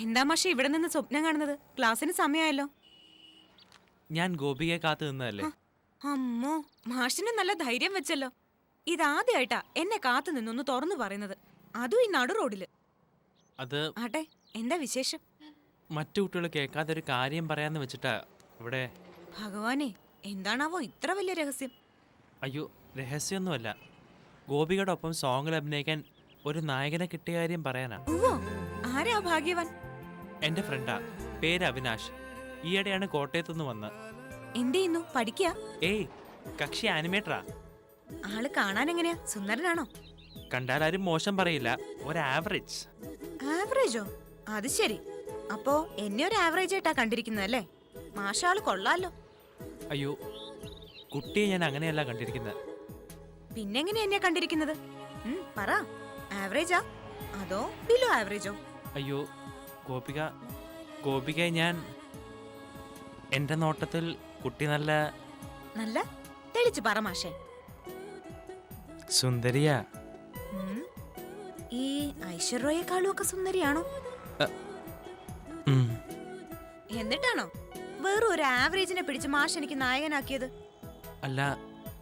എന്താ മാഷെ ഇവിടെ നിന്ന് സ്വപ്നം കാണുന്നത്? ക്ലാസ്സിന് സമയമായല്ലോ. ഞാൻ ഗോപികയെ കാത്തു നിന്നതല്ലേ. അമ്മോ, മാഷിന് നല്ല ധൈര്യം വെച്ചല്ലോ. ഇതാദ്യമായിട്ടാ എന്നെ കാത്തു നിന്നൊന്ന് തുറന്നു പറയുന്നത്, അതും ഈ നടു റോഡില്. അത് ആട്ടെ, എന്താ വിശേഷം? മറ്റു കുട്ടികൾ കേൾക്കാതെ ഒരു കാര്യം പറയാന്ന് വെച്ചിട്ടാ ഇവിടെ. ഭഗവാനെ, എന്താണാവോ ഇത്ര വലിയ രഹസ്യം? അയ്യോ, രഹസ്യമൊന്നുമല്ല. ഗോപികയുടെ ഒപ്പം സോങ്ങിൽ അഭിനയിക്കാൻ ഒരു നായകനെ കിട്ടിയ കാര്യം പറയാനാ. ഉവ്വോ, ആരാ ഭാഗ്യവാൻ? എൻ്റെ ഫ്രണ്ടാ, പേര് അവിനാഷ്. ഈയിടെയാണ് കോട്ടയത്തുനിന്ന് വന്നത്. എന്ത് ചെയ്യുന്നു? പഠിക്കുക? ഏയ്, കക്ഷി ആനിമേറ്ററാ. ആള് കാണാൻ എങ്ങനെയാ? സുന്ദരനാണോ? കണ്ടാലാരും മോശം പറയില്ല, ഒരു ആവറേജ്. ആവറേജോ? അത് ശരി. അപ്പോ എന്നെ ഒരു ആവറേജ് ആയിട്ടാ കണ്ടിരിക്കുന്നതല്ലേ? മാഷാള് കൊള്ളാലോ. അയ്യോ, കുട്ടിയെ ഞാൻ അങ്ങനെയല്ല കണ്ടിരിക്കുന്നത്. പിന്നെങ്ങനെയാ എന്നെ കണ്ടിരിക്കുന്നത്? പറ, ആവറേജാ അതോ ബിലോ ആവറേജോ? അയ്യോ, ഗോപികയെ ഞാൻ എൻ്റെ നോട്ടത്തിൽ കുട്ടി നല്ല നല്ല തെളിച്ചു പറ മാഷേ. സുന്ദരിയാ. ഈ ഐശ്വര്യയെക്കാളും ഒക്കെ സുന്ദരിയാണോ? എന്നിട്ടാണോ വേറെ ഒരു ആവറേജിനെ പിടിച്ച് മാഷ് എനിക്ക് നായകനാക്കിയത്? അല്ല,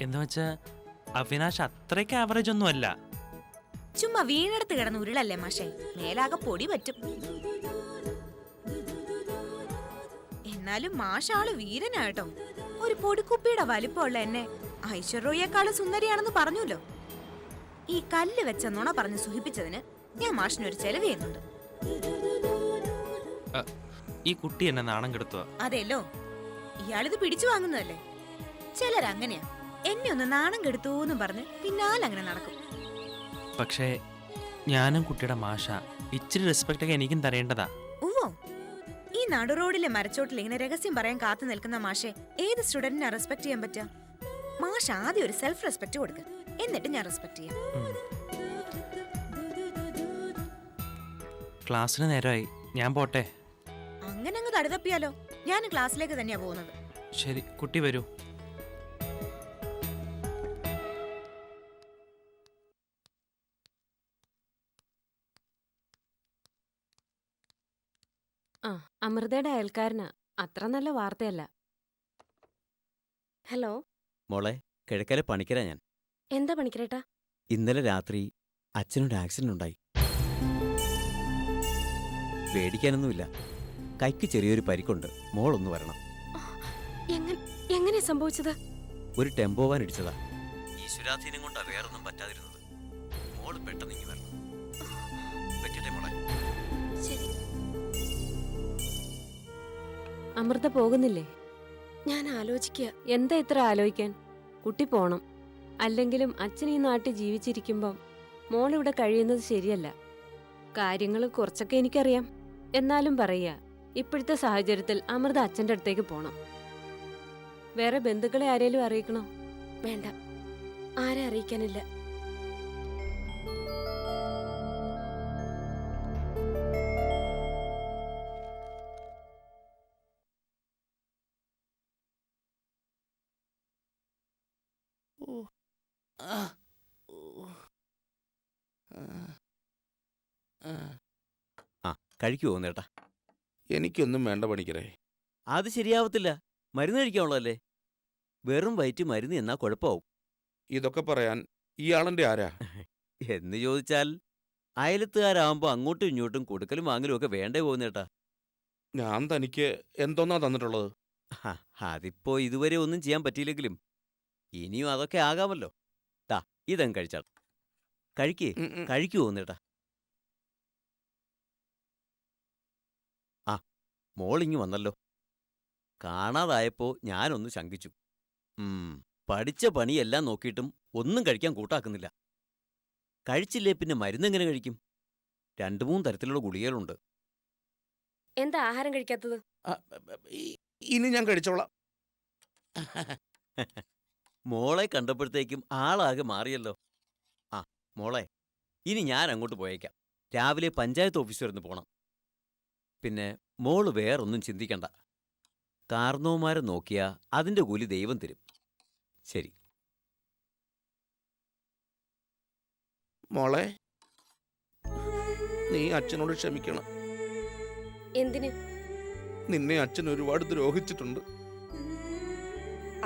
എന്ന് വെച്ചാ അവിനാഷ് അത്രയ്ക്ക് ആവറേജ് ഒന്നും അല്ല. ചുമ്മാ വീണെടുത്ത് കിടന്ന് ഉരുളല്ലേ മാഷേ, മേലാകെ പൊടി പറ്റും. എന്നാലും മാഷാള് വീരനാട്ടോ. ഒരു പൊടിക്കുപ്പിയുടെ വലിപ്പമുള്ള എന്നെ ഐശ്വര്യയെക്കാളും സുന്ദരിയാണെന്ന് പറഞ്ഞല്ലോ. ഈ കല്ല് വെച്ച നുണ പറഞ്ഞ് സുഖിപ്പിച്ചതിന് ഞാൻ മാഷിനൊരു ചെലവ് ചെയ്യുന്നുണ്ട്. ഈ കുട്ടി എന്നെ നാണം കെടുത്തുക. അതെല്ലോ, ഇയാളിത് പിടിച്ചു വാങ്ങുന്നതല്ലേ. ചിലരങ്ങനെയാ, എന്നെ ഒന്ന് നാണം കെടുത്തൂന്നും പറഞ്ഞ് പിന്നാലങ്ങനെ നടക്കും. പക്ഷേ ഞാനും കുട്ടിയുടെ മാഷ, ഇച്ചിരി റെസ്പെക്റ്റ് ഒക്കെ എനിക്കും തരേണ്ടതാ. ഓ, ഈ നടു റോഡിലെ മരച്ചോട്ടിൽ ഇങ്ങനെ രഹസ്യം പറയാൻ കാത്തു നിൽക്കുന്ന മാഷെ ഏത് സ്റ്റുഡന്റിനെ റെസ്പെക്ട് ചെയ്യാൻ പറ്റുക? മാഷ് ആദ്യം ഒരു സെൽഫ് റെസ്പെക്ട് കൊടുക്കുക, എന്നിട്ട് ഞാൻ റെസ്പെക്ട് ചെയ്യാം. ക്ലാസ്സിന് നേരമായി, ഞാൻ പോട്ടെ. അങ്ങനെ അങ്ങ് തടുതപ്പിയാലോ? ഞാൻ ക്ലാസ്സിലേക്ക് തന്നെയാ പോകുന്നത്. ശരി, കുട്ടി വരൂ. ആ, അമൃതയുടെ അയൽക്കാരനാ. അത്ര നല്ല വാർത്തയല്ല. ഹലോ മോളെ, കിഴക്കരെ പണിക്കരാ ഞാൻ. എന്താ പണിക്കരേട്ടാ? ഇന്നലെ രാത്രി അച്ഛനൊരു ആക്സിഡന്റ് ഉണ്ടായി. പേടിക്കാനൊന്നുമില്ല, കൈക്ക് ചെറിയൊരു പരിക്കുണ്ട്. മോളൊന്ന് വരണം. എങ്ങനെ സംഭവിച്ചത്? ഒരു ടെമ്പോ വാൻ ഇടിച്ചതാ. ഈശ്വരാധീനം കൊണ്ടാ വേറൊന്നും പറ്റാതിരുന്നത്. മോള് പെട്ടെന്ന് ഇങ്ങ് വരണം. പറ്റട്ടെ മോളെ? ശരി. അമൃത പോകുന്നില്ലേ? ഞാൻ ആലോചിക്കുക. എന്താ ഇത്ര ആലോചിക്കാൻ? കുട്ടി പോണം. അല്ലെങ്കിലും അച്ഛൻ ഈ നാട്ടിൽ ജീവിച്ചിരിക്കുമ്പം മോളിവിടെ കഴിയുന്നത് ശരിയല്ല. കാര്യങ്ങൾ കുറച്ചൊക്കെ എനിക്കറിയാം. എന്നാലും പറയുക, ഇപ്പോഴത്തെ സാഹചര്യത്തിൽ അമൃത അച്ഛൻ്റെ അടുത്തേക്ക് പോണം. വേറെ ബന്ധുക്കളെ ആരേലും അറിയിക്കണോ? വേണ്ട, ആരെ അറിയിക്കാനില്ല. ആ, കഴിക്കുമോ നേട്ടാ? എനിക്കൊന്നും വേണ്ട പണിക്കരെ. അത് ശരിയാവത്തില്ല. മരുന്ന് കഴിക്കാനുള്ളതല്ലേ. വെറും വയറ്റ് മരുന്ന് എന്നാ കുഴപ്പമാവും. ഇതൊക്കെ പറയാൻ ഇയാളെന്റെ ആരാ? എന്ന് ചോദിച്ചാൽ അയലത്തുകാരാകുമ്പോൾ അങ്ങോട്ടും ഇങ്ങോട്ടും കൊടുക്കലും വാങ്ങലും ഒക്കെ വേണ്ടേ പോകുന്നേട്ടാ. ഞാൻ തനിക്ക് എന്തോന്നാ തന്നിട്ടുള്ളത്? അതിപ്പോ ഇതുവരെ ഒന്നും ചെയ്യാൻ പറ്റിയില്ലെങ്കിലും ഇനിയും അതൊക്കെ ആകാമല്ലോ. താ, ഇതങ്ങ് കഴിച്ചാൽ. കഴിക്കൂ നേട്ടാ. ആ, മോളിങ്ങി വന്നല്ലോ. കാണാതായപ്പോ ഞാനൊന്ന് ശങ്കിച്ചു. പഠിച്ച പണിയെല്ലാം നോക്കിയിട്ടും ഒന്നും കഴിക്കാൻ കൂട്ടാക്കുന്നില്ല. കഴിച്ചില്ലേ പിന്നെ മരുന്നെങ്ങനെ കഴിക്കും? 2-3 തരത്തിലുള്ള ഗുളികകളുണ്ട്. എന്താ ആഹാരം കഴിക്കാത്തത്? ഇനി ഞാൻ കഴിച്ചോളാം. മോളെ കണ്ടപ്പോഴത്തേക്കും ആളാകെ മാറിയല്ലോ. ആ മോളെ, ഇനി ഞാൻ അങ്ങോട്ട് പോയേക്കാം. രാവിലെ പഞ്ചായത്ത് ഓഫീസ് വരെ പോണം. പിന്നെ മോള് വേറൊന്നും ചിന്തിക്കണ്ട. കാർന്നോമാരെ നോക്കിയാ അതിന്റെ കൂലി ദൈവം തരും. ശരി മോളെ, നീ അച്ഛനോട് ക്ഷമിക്കണം. എന്തിന്? നിന്നെ അച്ഛൻ ഒരുപാട് ദ്രോഹിച്ചിട്ടുണ്ട്.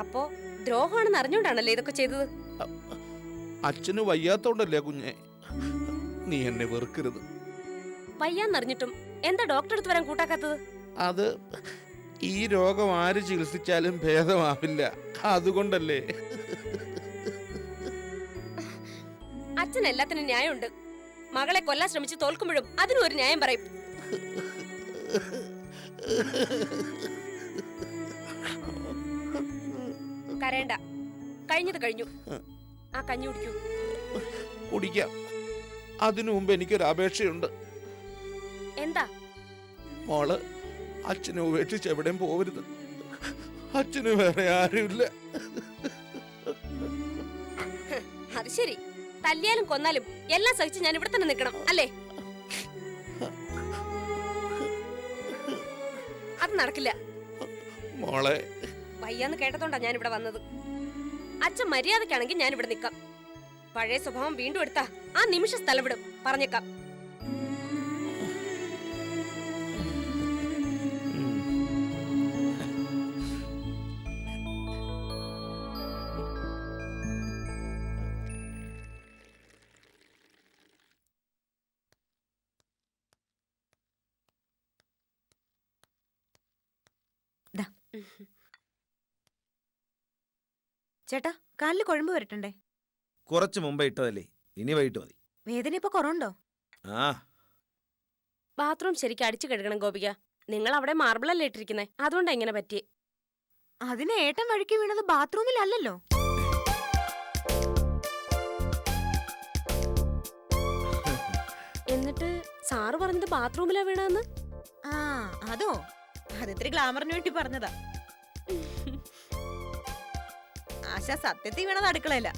അപ്പോ ദ്രോഹമാണെന്ന് അറിഞ്ഞോണ്ടാണല്ലേ ഇതൊക്കെ ചെയ്തത്? അച്ഛന് വയ്യാത്തോണ്ടല്ലേ കുഞ്ഞെ. നീ എന്നെ വെറുക്കരുത്. വയ്യാന്നറിഞ്ഞിട്ടും എന്താ ഡോക്ടറെ അടുത്ത് വരാൻ കൂട്ടാക്കാത്തത്? അത് ഈ രോഗം ആര് ചികിത്സിച്ചാലും ഭേദമാവില്ല, അതുകൊണ്ടല്ലേ. അച്ഛൻ എല്ലാത്തിനും ന്യായമുണ്ട്. മകളെ കൊല്ലാൻ ശ്രമിച്ച് തോൽക്കുമ്പോഴും അതിനും ഒരു ന്യായം പറയും. കരയണ്ട, കഴിഞ്ഞത് കഴിഞ്ഞു. ആ കഞ്ഞി കുടിക്കൂ. കുടിക്കാം. അതിനു മുമ്പ് എനിക്കൊരു അപേക്ഷയുണ്ട്. എന്താ? മോള് അച്ഛനെ ഉപേക്ഷിച്ച് എവിടെയും പോവരുത്. അച്ഛന് വേറെ ആരുമില്ല. അത് ശരി, തല്ലിയാലും കൊന്നാലും എല്ലാം സഹിച്ച് ഞാൻ ഇവിടെ തന്നെ നിൽക്കണം അല്ലേ? അത് നടക്കില്ല മോളെ. വയ്യാന്ന് കേട്ടതോണ്ടാ ഞാൻ ഇവിടെ വന്നത്. അച്ഛൻ മര്യാദക്കാണെങ്കിൽ ഞാൻ ഇവിടെ നിൽക്കാം. പഴയ സ്വഭാവം വീണ്ടും എടുത്താ ആ നിമിഷം സ്ഥലം വിടും, പറഞ്ഞേക്കാം. ചേട്ടാ, കാലില് കുഴമ്പ് വരട്ടണ്ടേ? കുറച്ച് മുമ്പേ ഇട്ടതല്ലേ, ഇനി വൈകിട്ട് മതി. വേദന ഇപ്പൊ കുറവുണ്ടോ? ആ, ബാത്റൂം ശരിക്കും അടിച്ചു കഴുകണം ഗോപിക. നിങ്ങൾ അവിടെ മാർബിളല്ലേ ഇട്ടിരിക്കുന്നേ, അതുകൊണ്ടാ ഇങ്ങനെ പറ്റിയേ. അതിന് ഏട്ടൻ വഴുക്കി വീണത് ബാത്റൂമിലല്ലല്ലോ. എന്നിട്ട് സാറ് പറഞ്ഞത് ബാത്റൂമിലാ വീണെന്ന്? ആ അതോ, അത് ഇത്തിരി ഗ്ലാമറിന് വേണ്ടി പറഞ്ഞതാ. ആശ സത്യത്തിൽ വീണത് അടുക്കളയില്ല.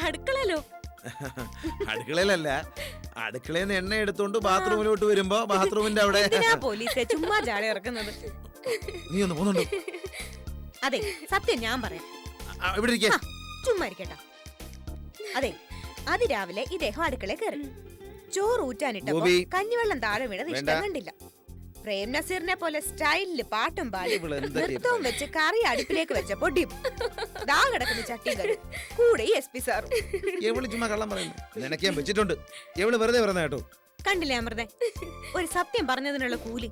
അടുക്കളയിലോ? അടുക്കളയിലല്ല, അടുക്കളയിൽ നിന്ന് എണ്ണ എടുത്തോണ്ട് ബാത്റൂമിലോട്ട് വരുമ്പോ ബാത്റൂമിന്റെ അവിടെ. എന്തിനാ പോലീസെ ചുമ്മാ ജാളി ഇറക്കുന്നത്? നീ ഒന്ന് പോകുന്നുണ്ടോ? അതെ, സത്യം ഞാൻ പറയാം. ഇവിടെ ഇരിക്കേ. ചുമ്മാ ഇരിക്കട്ടാ. അതെ, അതിരാവിലെ ഇദ്ദേഹം അടുക്കളയിൽ കയറി ചോറ് ഊറ്റാനിട്ടപ്പോ ഗോപി. കഞ്ഞിവെള്ളം താഴെ വീണത് വേണ്ട. ഇഷ്ടം കണ്ടില്ല. പ്രേം നസീറിനെ പോലെ സ്റ്റൈലില് പാട്ടും പാടി ഇവളെന്താ നൃത്തവും വെച്ച് കറി അടുപ്പിലേക്ക് വെച്ചപ്പോ ഡിം ദാ കിടക്കുന്ന ചട്ടി കറി കൂടെ SP സാറും. എവള് ചുമ്മാ കള്ളം പറയുന്നു. നിനക്ക് ഞാൻ വെച്ചിട്ടുണ്ട്. എവള് വെറുതെ പറഞ്ഞ കേട്ടോ. കണ്ടില്ലേ അമൃതേ, ഒരു സത്യം പറഞ്ഞതിനുള്ള കൂലി.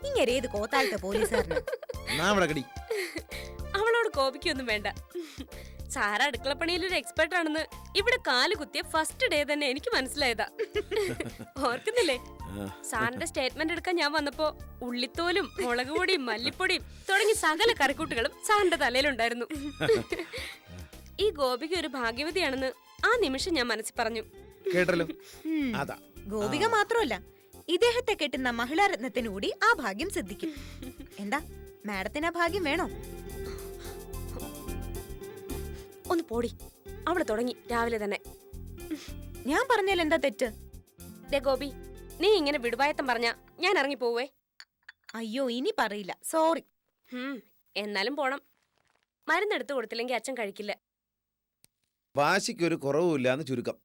ഇങ്ങനെ ഏത് കോത്താഴത്തെ പോലീസുകാരന്? നാവടക്കടി. അവളോട് കോപിക്കൊന്നും വേണ്ട. സാറ് അടുക്കളപ്പണിയിൽ ഒരു എക്സ്പെർട്ട് ആണെന്ന് ഇവിടെ കാല് കുത്തിയ ഫസ്റ്റ് ഡേ തന്നെ എനിക്ക് മനസ്സിലായതാ. ഓർക്കുന്നില്ലേ? സാറിന്റെ സ്റ്റേറ്റ്മെന്റ് എടുക്കാൻ ഞാൻ വന്നപ്പോ ഉള്ളിത്തോലും മുളക് പൊടിയും മല്ലിപ്പൊടിയും തുടങ്ങി സകല കറിക്കൂട്ടുകളും സാറിന്റെ തലയിലുണ്ടായിരുന്നു. ഈ ഗോപിക ഒരു ഭാഗ്യവതിയാണെന്ന് ആ നിമിഷം ഞാൻ മനസ്സിൽ പറഞ്ഞു. കേട്ടല്ലോ. അതാ ഗോപിക മാത്രമല്ല, ഇദ്ദേഹത്തെ കെട്ടുന്ന മഹിളാരത്നത്തിന് കൂടി ആ ഭാഗ്യം സിദ്ധിക്കും. എന്താ മാഡത്തിന് ആ ഭാഗ്യം വേണോ? ഒന്ന് പോടി, അവള് തുടങ്ങി രാവിലെ തന്നെ. ഞാൻ പറഞ്ഞാൽ എന്താ തെറ്റ്? ദേ ഗോപി, നീ ഇങ്ങനെ വിടുവായത്തം പറഞ്ഞ ഞാൻ ഇറങ്ങി പോവേ. അയ്യോ, ഇനി പറയില്ല, സോറി. എന്നാലും പോണം. മരുന്നെടുത്ത് കൊടുത്തില്ലെങ്കിൽ അച്ഛൻ കഴിക്കില്ല. വാശിക്കൊരു കുറവുമില്ലാന്ന് ചുരുക്കം.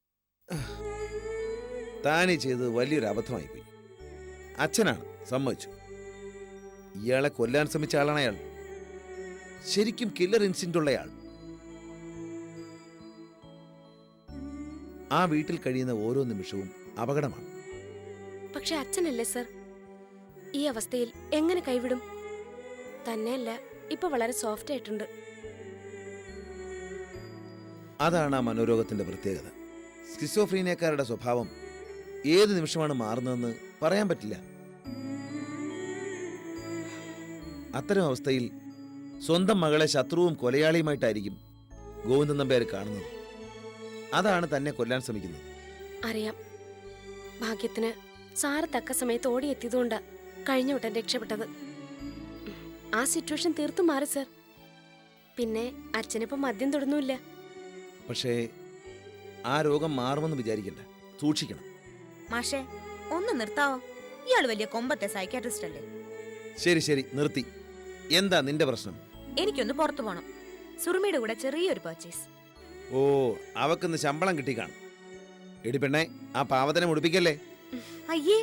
താനീ ചെയ്തത് വലിയൊരു അബദ്ധമായി പോയി. അച്ഛനാണ്, സമ്മതിച്ചു. ഇയാളെ കൊല്ലാൻ ശ്രമിച്ച ആളാണ് അയാൾ. ശരിക്കും കില്ലർ ഇൻസ്റ്റിങ്ക്റ്റ് ഉള്ളയാൾ. ആ വീട്ടിൽ കഴിയുന്ന ഓരോ നിമിഷവും അപകടമാണ്. പക്ഷെ അച്ഛനല്ലേ സർ, ഈ അവസ്ഥയിൽ എങ്ങനെ കൈവിടും? തന്നെയല്ല, ഇപ്പൊ വളരെ സോഫ്റ്റ് ആയിട്ടുണ്ട്. അതാണ് ആ മനോരോഗത്തിന്റെ പ്രത്യേകത. സ്കിസോഫ്രീനിയക്കാരുടെ സ്വഭാവം ഏത് നിമിഷമാണ് മാറുന്നതെന്ന് പറയാൻ പറ്റില്ല. അത്തരം അവസ്ഥയിൽ സ്വന്തം മകളെ ശത്രുവും കൊലയാളിയുമായിട്ടായിരിക്കും ഗോവിന്ദൻ നമ്പ്യാർ കാണുന്നത്. അതാണ് തന്നെ കൊല്ലാൻ ശ്രമിക്കുന്നത്. അറിയാം. ഭാഗ്യത്തിന് സാറ് തക്ക സമയത്ത് ഓടിയെത്തിയതുകൊണ്ടാ കഴിഞ്ഞ വട്ടം രക്ഷപ്പെട്ടത്. ആ സിറ്റുവേഷൻ തീർത്തും മാറി സർ. പിന്നെ അച്ഛനിപ്പോ മദ്യം തൊടുന്നുമില്ല. പക്ഷേ ആ രോഗം മാറുമെന്ന് വിചാരിക്കണ്ട, സൂക്ഷിക്കണം. മാഷേ, ഒന്ന് നിർത്താവോ? ഇയാള് വലിയ കൊമ്പത്തെ സൈക്കാട്രിസ്റ്റ് അല്ലേ? ശരി ശരി, നിർത്തി. എന്താ നിന്റെ പ്രശ്നം? എനിക്കൊന്ന് പുറത്തു പോണം. സുറുമിയുടെ കൂടെ ചെറിയൊരു പർച്ചേസ്. ഓ, അവക്കിന്ന് ശമ്പളം കിട്ടി കാണും. എടി പെണ്ണെ, ആ പാവത്തിനെ മുടിപ്പിക്കല്ലേ. അയ്യേ,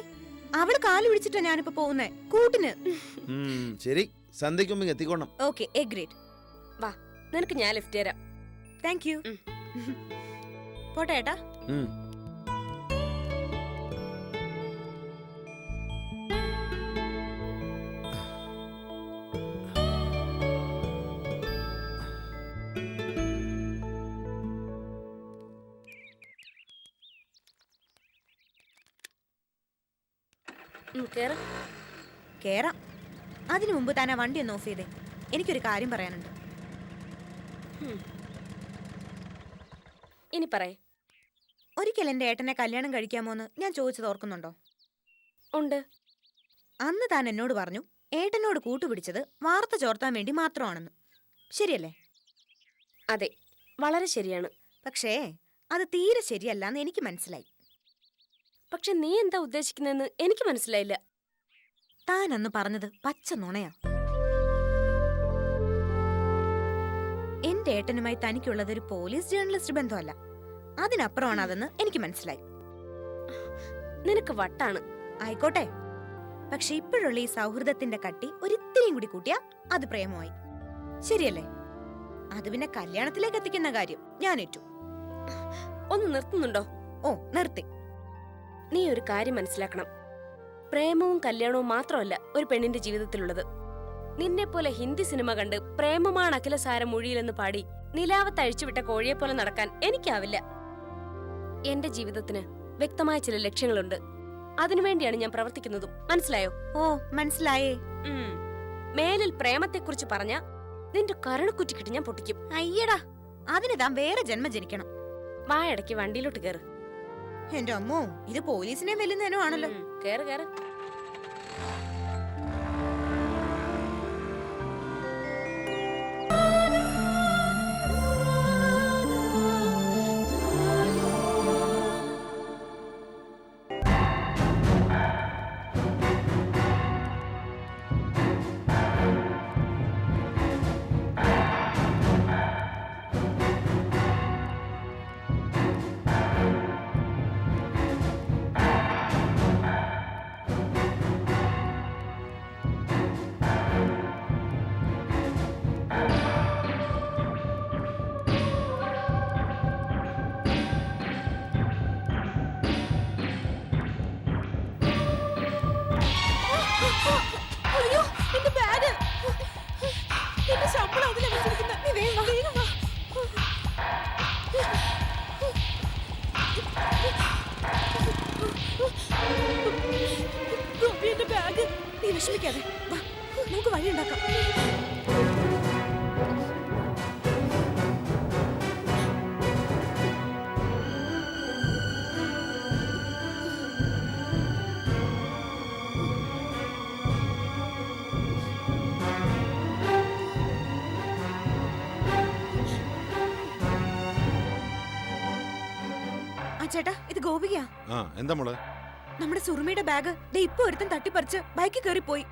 അവള് കാല് പിടിച്ചിട്ടാ ഞാനിപ്പോ പോകുന്നേ കൂട്ടിന്. ശരി, സന്ധ്യയ്ക്ക് മുമ്പ് എത്തിക്കോണം. Okay, agreed. വാ, നിനക്ക് ഞാൻ ലിഫ്റ്റ് തരാം. Thank you. പോട്ടെ ഏട്ടാ. കേറ്. കേറാം. അതിനു മുമ്പ് താൻ ആ വണ്ടി ഒന്ന് ഓഫ് ചെയ്തേ. എനിക്കൊരു കാര്യം പറയാനുണ്ട്. ഇനി പറയേ. ഒരിക്കൽ എന്റെ ഏട്ടനെ കല്യാണം കഴിക്കാമോന്ന് ഞാൻ ചോദിച്ചത് ഓർക്കുന്നുണ്ടോ? ഉണ്ട്. അന്ന് താൻ എന്നോട് പറഞ്ഞു ഏട്ടനോട് കൂട്ടുപിടിച്ചത് വാർത്ത ചോർത്താൻ വേണ്ടി മാത്രമാണെന്ന്. ശരിയല്ലേ? അതെ, വളരെ ശരിയാണ്. പക്ഷേ അത് തീരെ ശരിയല്ലാന്ന് എനിക്ക് മനസ്സിലായി. പക്ഷെ നീ എന്താ ഉദ്ദേശിക്കുന്നതെന്ന് എനിക്ക് മനസ്സിലായില്ല. താൻ അന്ന് പറഞ്ഞത് പച്ച നുണയാ. എന്റെ ഏട്ടനുമായി തനിക്കുള്ളത് ഒരു പോലീസ് ജേർണലിസ്റ്റ് ബന്ധമല്ല, അതിനപ്പുറമാണ് അതെന്ന് എനിക്ക് മനസ്സിലായി. നിനക്ക് വട്ടാണ്. ആയിക്കോട്ടെ, പക്ഷെ ഇപ്പോഴുള്ള ഈ സൗഹൃദത്തിന്റെ കട്ടി ഒരിത്തിരിയും കൂടി കൂട്ടിയാ അത് പ്രേമമായി. ശരിയല്ലേ? അത് പിന്നെ കല്യാണത്തിലേക്ക് എത്തിക്കുന്ന കാര്യം ഞാൻ ഏറ്റു. ഒന്ന് നിർത്തുന്നുണ്ടോ? ഓ, നിർത്തി. നീ ഒരു കാര്യം മനസ്സിലാക്കണം. പ്രേമവും കല്യാണവും മാത്രമല്ല ഒരു പെണ്ണിന്റെ ജീവിതത്തിലുള്ളത്. നിന്നെ പോലെ ഹിന്ദി സിനിമ കണ്ട് പ്രേമമാണ് അഖിലസാരം മൊഴിയിലെന്ന് പാടി നിലാവത്ത് അഴിച്ചുവിട്ട കോഴിയെ പോലെ നടക്കാൻ എനിക്കാവില്ല. എന്റെ ജീവിതത്തിന് വ്യക്തമായ ചില ലക്ഷ്യങ്ങളുണ്ട്. അതിനുവേണ്ടിയാണ് ഞാൻ പ്രവർത്തിക്കുന്നതും. മനസ്സിലായോ? ഓ, മനസ്സിലായേ. മേലിൽ പ്രേമത്തെക്കുറിച്ച് പറഞ്ഞ നിന്റെ കരണക്കുറ്റിക്കിട്ട് ഞാൻ പൊട്ടിക്കും. അയ്യടാ, അതിന് താൻ വേറെ ജന്മം ജനിക്കണം. വായടക്കി വണ്ടിയിലോട്ട് കേറ്. എന്റെ അമ്മോ, ഇത് പോലീസിനെ വെല്ലുന്നതിനോ ആണല്ലോ. കേറ് കേറ്. അയ്യോ, എന്റെ ബാഗ്! എന്റെ ശമ്പളം അതിലാ വെച്ചിരിക്കുന്നെ. നീ വേഗം വാ. ഗോപി, എന്റെ ബാഗ്! നീ വിഷമിക്കാതെ വാ, നമുക്ക് വഴി ഉണ്ടാക്കാം. ചേട്ടാ, ഇത് ഗോപികയാ. എന്താ മോളെ? നമ്മുടെ സുറുമിയുടെ ബാഗ് ഇപ്പൊ ഒരുത്തൻ തട്ടിപ്പറിച്ച് ബൈക്കിൽ കയറി പോയി.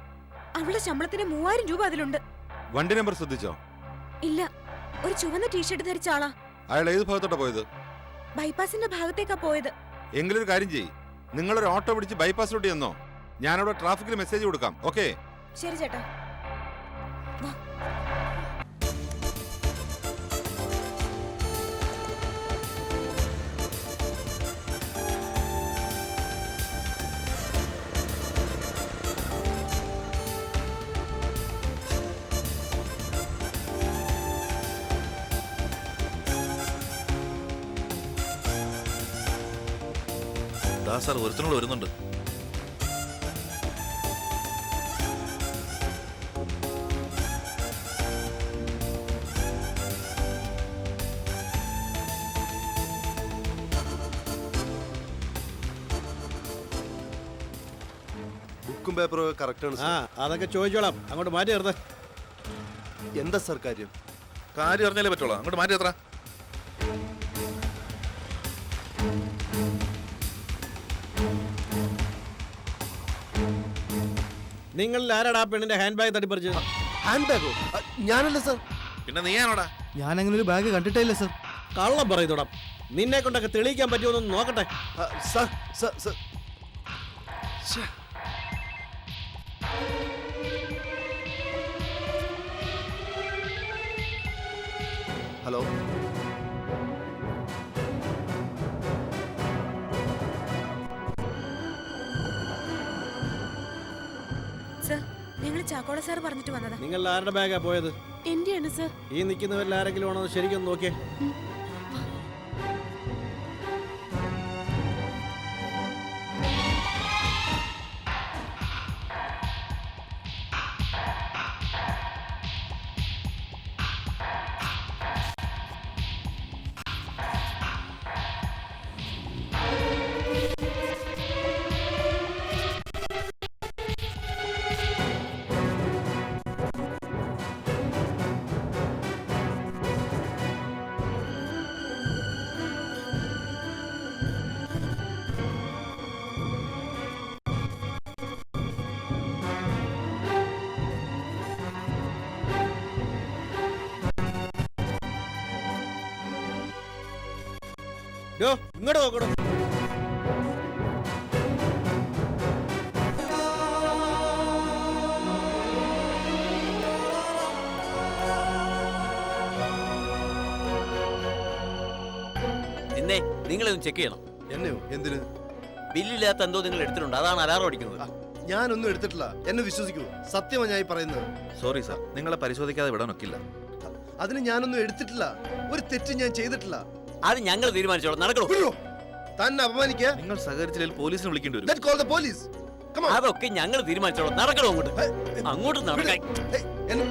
അവളുടെ ശമ്പളത്തിന് 3000 രൂപ അതിലുണ്ട്. വണ്ടി നമ്പർ ശ്രദ്ധിച്ചോ? ഇല്ല, ഒരു ചുവന്ന ടീഷർട്ട് ധരിച്ച ആളാ. അയാൾ ഏത് ഭാഗത്തോട്ടാ പോയത്? ബൈപ്പാസിന്റെ ഭാഗത്തേക്കാ പോയത്. എങ്കിലൊരു കാര്യം ചെയ്യ്, നിങ്ങളൊരു ഓട്ടോ പിടിച്ച് ബൈപ്പാസിലോട്ട് ചെന്നോ. ഞാനവിടെ ട്രാഫിക്കിൽ മെസ്സേജ് കൊടുക്കാം. ഓക്കെ? ശരി ചേട്ടാ. സാർ ഒരുത്തനോട് വരുന്നുണ്ട്. ബുക്കും പേപ്പറും ഒക്കെ കറക്റ്റ് ആണ്. അതൊക്കെ ചോദിച്ചോളാം. അങ്ങോട്ട് മാറ്റി നിർത്ത. എന്താ സാർ കാര്യം? കാര്യം അറിഞ്ഞാലേ പറ്റുള്ളൂ. അങ്ങോട്ട് മാറ്റി എത്ര? നിങ്ങൾ ആരാടാ പെണ്ണിന്റെ ഹാൻഡ് ബാഗ് തട്ടിപ്പറിച്ചത്? ഹാൻഡ് ബാഗോ? ഞാനല്ല സാർ. പിന്നെ നീയാണോടാ? ഞാൻ അങ്ങനെ ഒരു ബാഗ് കണ്ടിട്ടേ ഇല്ല സാർ. കള്ളം പറയുന്നോടാ. നിന്നെ കൊണ്ടൊക്കെ തെളിയിക്കാൻ പറ്റുമോ നോക്കട്ടെ. Sir sir sir hello sir, ഞങ്ങൾ ചാക്കോള സാർ പറഞ്ഞിട്ട് വന്നതാ. നിങ്ങൾ ആരുടെ ബാഗാ പോയത്? എന്റെയാണ് സർ. ഈ നിൽക്കുന്നവരിൽ ആരെങ്കിലും ആണോ ശരിക്കും നോക്കിയേ. ഇങ്ങോട്ട് നോക്കണോ? നിന്നെ നിങ്ങളൊന്ന് ചെക്ക് ചെയ്യണം. എന്നെയോ? എന്തിന്? ബില്ലില്ലാത്ത എന്തോ നിങ്ങൾ എടുത്തിട്ടുണ്ട്, അതാണ് അലാറം അടിക്കുന്നത്. ഞാനൊന്നും എടുത്തിട്ടില്ല. എന്നെ വിശ്വസിക്കൂ, സത്യമാണ് ഞാൻ ഈ പറയുന്നത്. സോറി സാർ, നിങ്ങളെ പരിശോധിക്കാതെ വിടാൻ ഒക്കില്ല. അതിന് ഞാനൊന്നും എടുത്തിട്ടില്ല. ഒരു തെറ്റ് ഞാൻ ചെയ്തിട്ടില്ല. അത് ഞങ്ങൾ തീരുമാനിച്ചോളാം. നടക്കണോ? വിടോ. തന്നെ അപമാനിക്കുക. നിങ്ങൾ സഹകരിച്ചില്ലെങ്കിൽ പോലീസിനെ വിളിക്കേണ്ടി വരും. Let's call the police. Come on. അതൊക്കെ ഞങ്ങൾ തീരുമാനിച്ചോളാം. നടക്കണോ? അങ്ങോട്ട് നടക്കാൻ. Hey, എന്നെ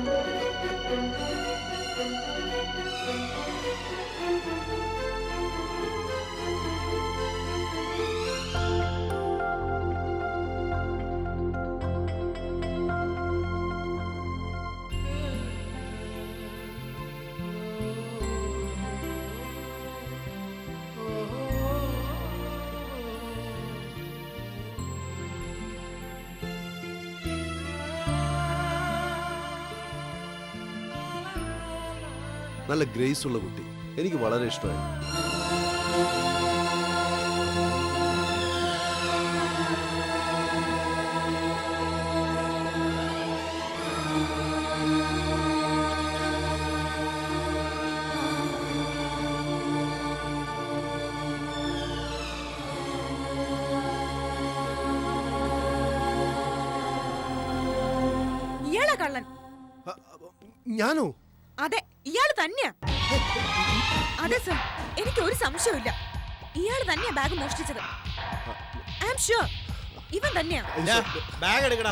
നല്ല ഗ്രേസ് ഉള്ള കുട്ടി. എനിക്ക് വളരെ ഇഷ്ടമായി. ഇയാളാ കള്ളൻ. ഞാനോ? അതെ, ഇയാള് തന്നെയാ. അതെ സർ, എനിക്ക് ഒരു സംശയമില്ല. ഇയാള് തന്നെയാ ബാഗ് മോഷ്ടിച്ചത്. ഐ ആം ഷുവർ ഇവൻ തന്നെയാ. ബാഗ് എടുക്കടാ.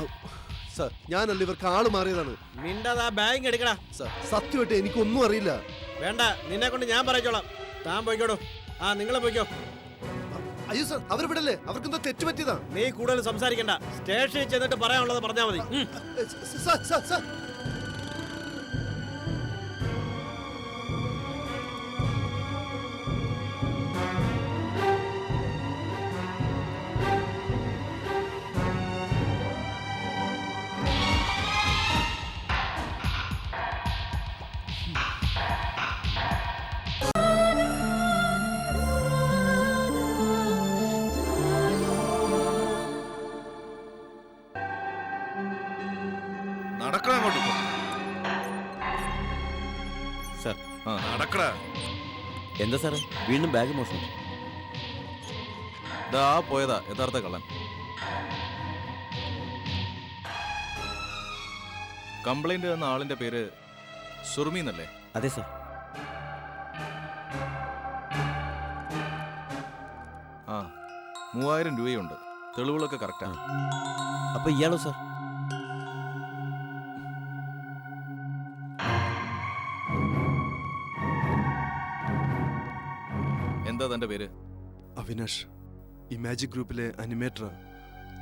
സർ, ഞാനല്ല, ഇവർക്ക് ആള് മാറിയതാണ്. മിണ്ടാതെ ആ ബാഗ് എടുക്കടാ. സർ, സത്യമായിട്ട് എനിക്കൊന്നും അറിയില്ല. വേണ്ട, നിന്നെ കൊണ്ട് ഞാൻ പറയിച്ചോളാം. താൻ പോയിക്കോടോ. ആ, നിങ്ങളെ പോയിക്കോ. അയ്യോ സർ, അവർ വിടല്ലേ? അവർക്കെന്തോ തെറ്റ് പറ്റിയതാ. നീ കൂടുതൽ സംസാരിക്കണ്ട. സ്റ്റേഷനിൽ ചെന്നിട്ട് പറയാനുള്ളത് പറഞ്ഞാൽ മതി. Sir, sir, sir. നടക്കടാ അങ്ങോട്ട്. സർ, നടക്കടാ. എന്താ സാറേ, വീണ്ടും ബാഗ് മോഷണം? ദാ പോയതാ യഥാർത്ഥ കള്ളൻ. കംപ്ലൈന്റ് എന്ന ആളിന്റെ പേര് സുർമി എന്നല്ലേ? അതെ സാർ. ആ, 3000 രൂപയുണ്ട്. തെളിവുകളൊക്കെ കറക്റ്റാ. അപ്പൊ ഇയാളോ സാർ? എന്താ തന്റെ പേര്? അവിനാഷ്, ഈ മാജിക് ഗ്രൂപ്പിലെ അനിമേറ്ററാ.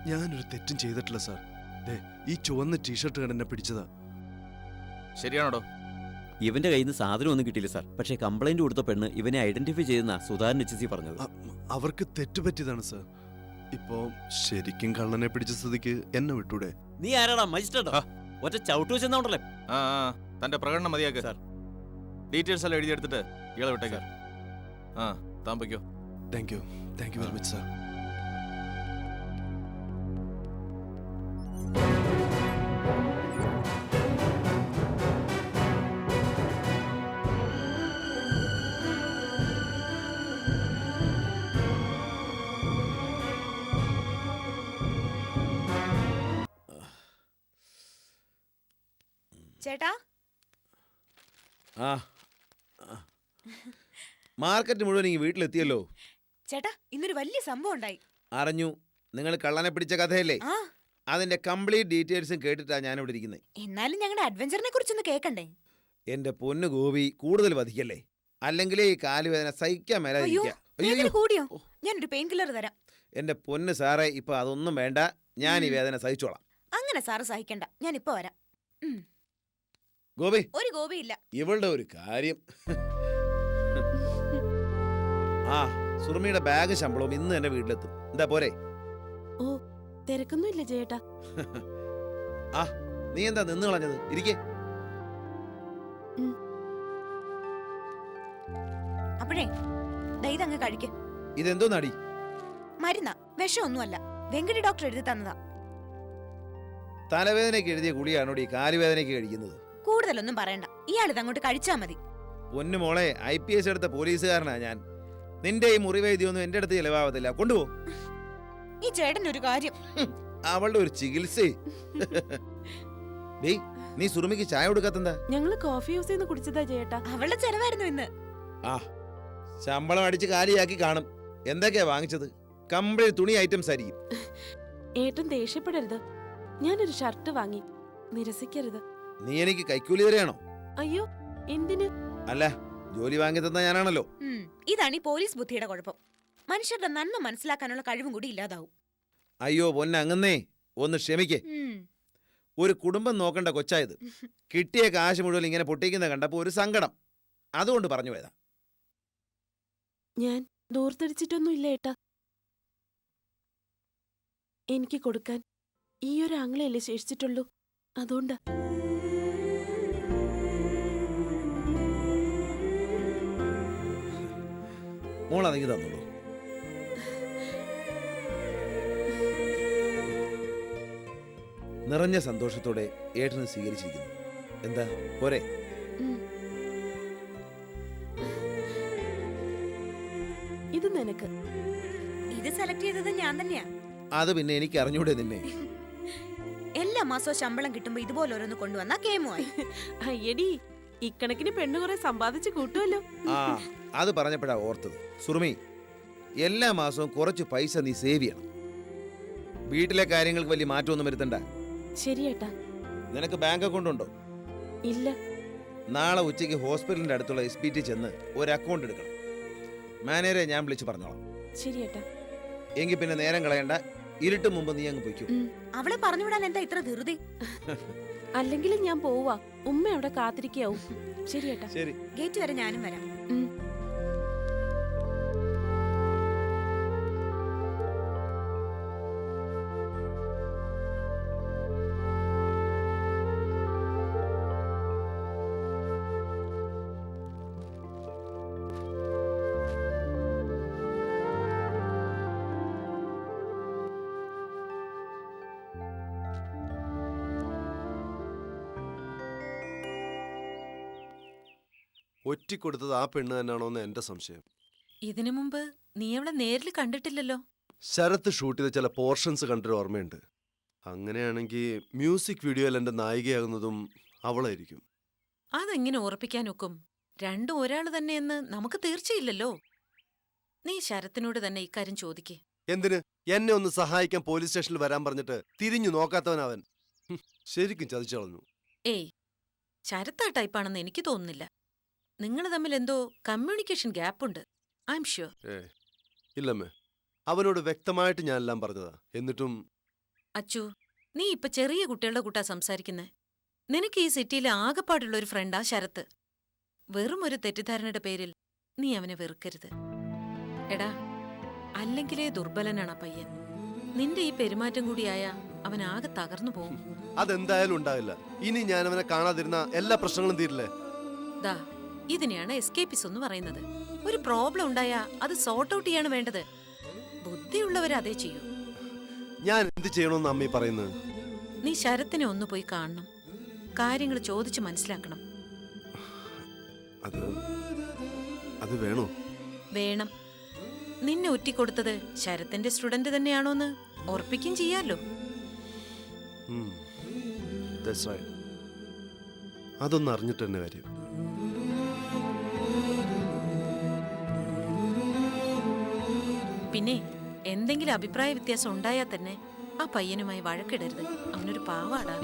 ഞാനൊരു തെറ്റും ചെയ്തിട്ടില്ല സാർ. ദേ, ഈ ചുവന്ന ടീഷർട്ട് കണ്ട് എന്നെ പിടിച്ചതാ. ശരിയാണോടോ? ഇവന്റെ കയ്യിൽ നിന്ന് സാധനം ഒന്നും കിട്ടിയില്ല സാർ. പക്ഷേ കംപ്ലൈന്റ് കൊടുത്ത പെണ്ണ് ഇവനെ ഐഡന്റിഫൈ ചെയ്തെന്നാ സുധാരൻ HC പറഞ്ഞത്. അവർക്ക് തെറ്റ് പറ്റിയതാണ് സാർ. ഇപ്പോ ശരിക്കും കള്ളനെ പിടിച്ച സ്ഥിതിക്ക് എന്നെ വിട്ടൂടെ? നീ ആരാടാ? മജിസ്ട്രേറ്റാ? ഒറ്റ ചവിട്ടു വെച്ചെന്നുണ്ടല്ലേ? ആ, തന്റെ പ്രകടനം മതിയാക്ക് സാർ. ഡീറ്റെയിൽസ് എല്ലാം എഴുതിയെടുത്തിട്ട് ഇയാളെ വിട്ടേക്ക്. ആ, താൻ പൊയ്ക്കോ. Thank you very much sir. ചേട്ടാ ആ ആ. മാർക്കറ്റ് മുഴുവൻ ഈ വീട്ടിലെത്തിയല്ലോ. ചേട്ടാ ഇന്നൊരു വലിയ സംഭവം ഉണ്ടായി. അറിഞ്ഞു. നിങ്ങൾ കള്ളനെ പിടിച്ച കഥയല്ലേ? ആ അതിന്റെ കംപ്ലീറ്റ് ഡീറ്റെയിൽസും കേട്ടിട്ടാ ഞാനിവിടെ ഇരിക്കുന്നത്. എന്നാലും ഞങ്ങളുടെ അഡ്വഞ്ചറിനെ കുറിച്ചൊന്ന് കേക്കണ്ടേ? എന്റെ പൊന്നു ഗോപി, കൂടുതൽ വധിക്കല്ലേ, അല്ലെങ്കിലേ ഈ കാലുവേദന സഹിക്കാൻ അയ്യോ മേലാതിരിക്കുക. വേദന കൂടിയോ? ഞാനൊരു പെയിൻ കില്ലർ തരാം. എന്റെ പൊന്ന് സാറേ, ഇപ്പൊ അതൊന്നും വേണ്ട, ഞാൻ ഈ വേദന സഹിച്ചോളാം. അങ്ങനെ സാറ് സഹിക്കണ്ട, ഞാൻ ഇപ്പൊ വരാം. ഗോപി, ഒരു ഗോപിയില്ല. ഇവളുടെ ഒരു കാര്യം. ആ സുറുമിയുടെ ബാഗ് ശമ്പളവും ഇന്ന് എന്റെ വീട്ടിലെത്തും. എന്താ പോരെ? ഓ തിരക്കൊന്നുമില്ല ചേട്ടാ. ആ നീ എന്താ നിന്ന് കളഞ്ഞത്? ഇരിക്കേ. അപ്പോഴേ ഇതങ്ങ് കഴിക്ക്. ഇതെന്തോ നടി? മരുന്ന, വിഷമൊന്നുമല്ല. വെങ്കടി ഡോക്ടർ എഴുതി തന്നതാ. തലവേദനയ്ക്ക് എഴുതിയ ഗുളിയാണോടി കാലുവേദനയ്ക്ക് കഴിക്കുന്നത്? കൂടുതലൊന്നും പറയണ്ട, ഇയാളിത് അങ്ങോട്ട് കഴിച്ചാ മതി. പൊന്നു മോളെ, IPS എടുത്ത പോലീസുകാരനാ ഞാൻ. നിന്റെ ഈ മുറിവൈദ്യമൊന്നും എന്റെ അടുത്ത് ചിലവാകത്തില്ല. കൊണ്ടുപോ. ഈ ചേട്ടന്റെ ഒരു കാര്യം. അവളുടെ ഒരു ചികിത്സ. ഡേയ്, നീ സുറുമിക്ക് ചായ കൊടുക്കാത്തെന്താ? ഞങ്ങള് കോഫി യൂസ് ചെയ്യുന്ന കുടിച്ചതാ ചേട്ടാ. അവളുടെ ചെലവായിരുന്നു ഇന്ന്. ആ ശമ്പളം അടിച്ച് കാലിയാക്കി കാണും. എന്തൊക്കെയാ വാങ്ങിച്ചത്? കംപ്ലീറ്റ് തുണി ഐറ്റംസ് ആയിരിക്കും. ഏട്ടൻ ദേഷ്യപ്പെടരുത്, ഞാനൊരു ഷർട്ട് വാങ്ങി. നിരസിക്കരുത്. നീ എനിക്ക് കൈക്കൂലി തരാണോ? അയ്യോ എന്തിന്? അല്ല, ജോലി വാങ്ങി തന്ന ഞാനാണല്ലോ. ഇതാണ് ഈ പോലീസ് ബുദ്ധിയുടെ കുഴപ്പം. മനുഷ്യരുടെ നന്മ മനസ്സിലാക്കാനുള്ള കഴിവും കൂടി ഇല്ലാതാവും. അയ്യോ പൊന്നെ, അങ്ങന്നേ ഒന്ന് ക്ഷമിക്കേ. ഒരു കുടുംബം നോക്കേണ്ട കൊച്ചായത്. കിട്ടിയ കാശ് മുഴുവൻ ഇങ്ങനെ പൊട്ടിക്കുന്ന കണ്ടപ്പോ ഒരു സങ്കടം, അതുകൊണ്ട് പറഞ്ഞു പോയതാ. ഞാൻ ദൂർത്തടിച്ചിട്ടൊന്നുമില്ല ഏട്ടാ. എനിക്ക് കൊടുക്കാൻ ഈ ഒരു ആംഗ്ലയല്ലേ ശേഷിച്ചിട്ടുള്ളൂ, അതുകൊണ്ട്. മോളതെങ്കിൽ തന്നോളൂ. നിറഞ്ഞ സന്തോഷത്തോടെ ഏട്ടന് സ്വീകരിച്ചിരിക്കുന്നു. എന്താ പോരെ? ഇത് നിനക്ക്. ഇത് സെലക്ട് ചെയ്തത് ഞാൻ തന്നെയാ. അത് പിന്നെ എനിക്ക് അറിഞ്ഞൂടെ നിന്നെ? എല്ലാ മാസവും ശമ്പളം കിട്ടുമ്പോ ഇതുപോലെ ഓരോന്ന് കൊണ്ടുവന്നാ കേമുമായി. അയ്യടി, ഇക്കണക്കിന് പെണ്ണു കുറെ സമ്പാദിച്ച് കൂട്ടുമല്ലോ. ആ അത് പറഞ്ഞപ്പോഴാ ഓർത്തത്. സുറുമി, എല്ലാ മാസവും കുറച്ച് പൈസ നീ സേവ് ചെയ്യണം. വീട്ടിലെ കാര്യങ്ങൾക്ക് വലിയ മാറ്റമൊന്നും വരുത്തണ്ട. ശരിയേട്ടാ. നിനക്ക് ബാങ്ക് അക്കൗണ്ട് ഉണ്ടോ? ഇല്ല. നാളെ ഉച്ചയ്ക്ക് ഹോസ്പിറ്റലിന്റെ അടുത്തുള്ള SBT ചെന്ന് ഒരു അക്കൗണ്ട് എടുക്കണം. മാനേജറെ ഞാൻ വിളിച്ചു പറഞ്ഞോളാം. ശരിയേട്ടാ. എങ്കിൽ പിന്നെ നേരം കളയണ്ട, ഇരുട്ട് മുമ്പ് നീ അങ്ങ് പൊയ്ക്കൂ. അവളെ പറഞ്ഞുവിടാൻ എന്താ ഇത്ര ധൃതി? അല്ലെങ്കിലും ഞാൻ പോവാ, ഉമ്മ അവിടെ കാത്തിരിക്കാവും. ശരിയേട്ടാ. ശരി. ഗേറ്റ് വരെ ഞാനും വരാം. ഒറ്റിക്കൊടുത്തത് ആ പെണ്ണ് തന്നെയാണോന്ന് എന്റെ സംശയം. ഇതിനു മുമ്പ് നീ അവളെ നേരിൽ കണ്ടിട്ടില്ലല്ലോ. ശരത്ത് ഷൂട്ട് ചെയ്ത ചില പോർഷൻസ് കണ്ടൊരു ഓർമ്മയുണ്ട്. അങ്ങനെയാണെങ്കിൽ മ്യൂസിക് വീഡിയോയിൽ എന്റെ നായികയാകുന്നതും അവളായിരിക്കും. അതെങ്ങനെ ഉറപ്പിക്കാനൊക്കും? രണ്ടും ഒരാൾ തന്നെയെന്ന് നമുക്ക് തീർച്ചയില്ലല്ലോ. നീ ശരത്തിനോട് തന്നെ ഇക്കാര്യം ചോദിക്കേ. എന്തിന്? എന്നെ ഒന്ന് സഹായിക്കാൻ പോലീസ് സ്റ്റേഷനിൽ വരാൻ പറഞ്ഞിട്ട് തിരിഞ്ഞു നോക്കാത്തവനവൻ. ശരിക്കും ചതിച്ചു കളഞ്ഞു. ഏയ്, ശരത്ത് ആ ടൈപ്പാണെന്ന് എനിക്ക് തോന്നുന്നില്ല. നിങ്ങൾ തമ്മിൽ എന്തോ കമ്മ്യൂണിക്കേഷൻ ഗ്യാപ്പുണ്ട്. I am sure. ഇല്ലമ്മേ, അവനോട് വ്യക്തമായിട്ട് ഞാൻ എല്ലാം പറഞ്ഞതാ. എന്നിട്ടും അച്ചു, നീ ഇപ്പൊ ചെറിയ കുട്ടികളുടെ കൂട്ടാ സംസാരിക്കുന്നേ. നിനക്ക് ഈ സിറ്റിയിലെ ആകെപ്പാടുള്ള ഒരു ഫ്രണ്ടാ ശരത്ത്. വെറും ഒരു തെറ്റിദ്ധാരണയുടെ പേരിൽ നീ അവനെ വെറുക്കരുത്. എടാ, അല്ലെങ്കിലേ ദുർബലനാണ് ആ പയ്യൻ. നിന്റെ ഈ പെരുമാറ്റം കൂടിയായ അവൻ ആകെ തകർന്നു പോകും. അതെന്തായാലും ഉണ്ടാവില്ല. ഇനി ഞാൻ അവനെ കാണാതിരുന്ന എല്ലാ പ്രശ്നങ്ങളും തീരില്ലേ? ദാ, ഇതിനെയാണ് എസ്കേപ്പിസ് എന്ന് പറയുന്നത്. ഒരു പ്രോബ്ലം ഉണ്ടായാ അത് സോർട്ട് ഔട്ട് ചെയ്യാണ് വേണ്ടത്. ബുദ്ധിയുള്ളവരെ അതേ ചെയ്യൂ. ഞാൻ എന്ത് ചെയ്യണമെന്ന് അമ്മി പറയുന്നത്? നീ ശരത്തിനെ ഒന്ന് പോയി കാണണം. കാര്യങ്ങൾ ചോദിച്ച് മനസ്സിലാക്കണം. അത് വേണോ? വേണം. നിന്നെ ഒറ്റിക്കൊടുത്തത് ശരത്തിന്റെ സ്റ്റുഡന്റ് തന്നെയാണോന്ന് ഉറപ്പിക്കും ചെയ്യാലോ. അതൊന്നും അറിഞ്ഞിട്ട് തന്നെ കാര്യം. പിന്നെ എന്തെങ്കിലും അഭിപ്രായ വ്യത്യാസം ഉണ്ടായാൽ തന്നെ ആ പയ്യനുമായി വഴക്കിടരുത്. അവനൊരു പാവാടാ.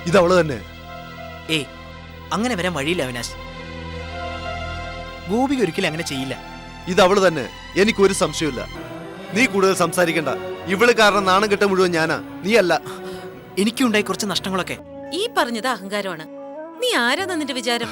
ഇതവള് തന്നെ. ഏയ് അങ്ങനെ വരാൻ വഴിയില്ല അവിനാശ്. ഗോപിക ഒരിക്കലും അങ്ങനെ ചെയ്യില്ല. ഇതവള് തന്നെ, എനിക്കൊരു സംശയമില്ല. നീ കൂടുതൽ സംസാരിക്കണ്ട. ഇവള് കാരണം നാണം കെട്ട മുഴുവൻ ഞാനാ, നീ അല്ല. എനിക്കുണ്ടായി കുറച്ച് നഷ്ടങ്ങളൊക്കെ. ഈ പറഞ്ഞത് അഹങ്കാരമാണ്. നീ ആരാ നിന്റെ വിചാരം?